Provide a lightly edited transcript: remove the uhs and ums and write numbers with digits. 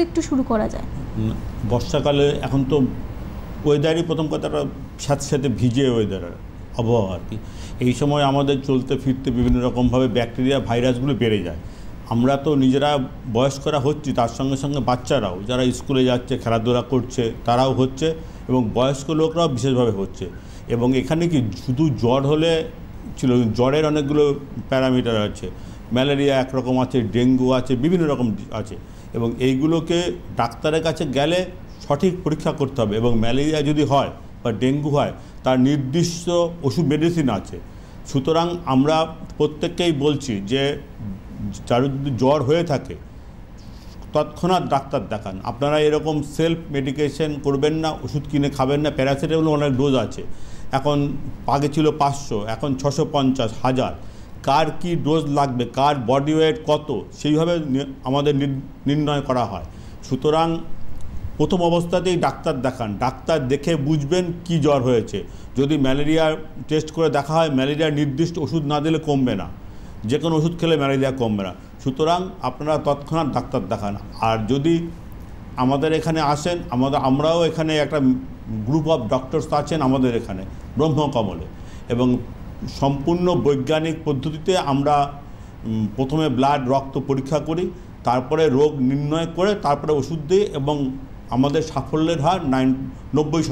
একটু শুরু করা যায়। বর্ষাকালে এখন তো ওয়েদারই প্রথম কথাটা সাথে সাথে ভিজে ওয়েদার আবহাওয়া আর কি। এই সময় আমাদের চলতে ফিরতে বিভিন্ন রকমভাবে ব্যাকটেরিয়া ভাইরাসগুলো বেড়ে যায়। আমরা তো নিজেরা বয়স্করা হচ্ছি, তার সঙ্গে সঙ্গে বাচ্চারাও যারা স্কুলে যাচ্ছে, খেলাধুলা করছে তারাও হচ্ছে, এবং বয়স্ক লোকরাও বিশেষভাবে হচ্ছে। এবং এখানে কি শুধু জ্বর হলে ছিল, জ্বরের অনেকগুলো প্যারামিটার আছে, ম্যালেরিয়া একরকম আছে, ডেঙ্গু আছে, বিভিন্ন রকম আছে। এবং এইগুলোকে ডাক্তারের কাছে গেলে সঠিক পরীক্ষা করতে হবে। এবং ম্যালেরিয়া যদি হয় বা ডেঙ্গু হয়, তার নির্দিষ্ট ওষুধ মেডিসিন আছে। সুতরাং আমরা প্রত্যেককেই বলছি যে যার যদি জ্বর হয়ে থাকে তৎক্ষণাৎ ডাক্তার দেখান। আপনারা এরকম সেলফ মেডিকেশন করবেন না, ওষুধ কিনে খাবেন না। প্যারাসিটামল অনেক ডোজ আছে, এখন আগে ছিল 500, এখন 650, 1000। কার কি ডোজ লাগবে, কার বডি ওয়েট কত, সেইভাবে আমাদের নির্ণয় করা হয়। সুতরাং প্রথম অবস্থাতেই ডাক্তার দেখান, ডাক্তার দেখে বুঝবেন কি জ্বর হয়েছে। যদি ম্যালেরিয়া টেস্ট করে দেখা হয়, ম্যালেরিয়ার নির্দিষ্ট ওষুধ না দিলে কমবে না, যে কোনো ওষুধ খেলে ম্যালেরিয়া কমবে না। সুতরাং আপনারা তৎক্ষণাৎ ডাক্তার দেখান। আর যদি আমাদের এখানে আসেন, আমরাও এখানে একটা গ্রুপ অফ ডক্টরস আছেন আমাদের এখানে ব্রহ্মকমলে, এবং সম্পূর্ণ বৈজ্ঞানিক পদ্ধতিতে আমরা প্রথমে রক্ত পরীক্ষা করি, তারপরে রোগ নির্ণয় করে তারপরে ওষুধ দিই, এবং আমাদের সাফল্যের হার 90%।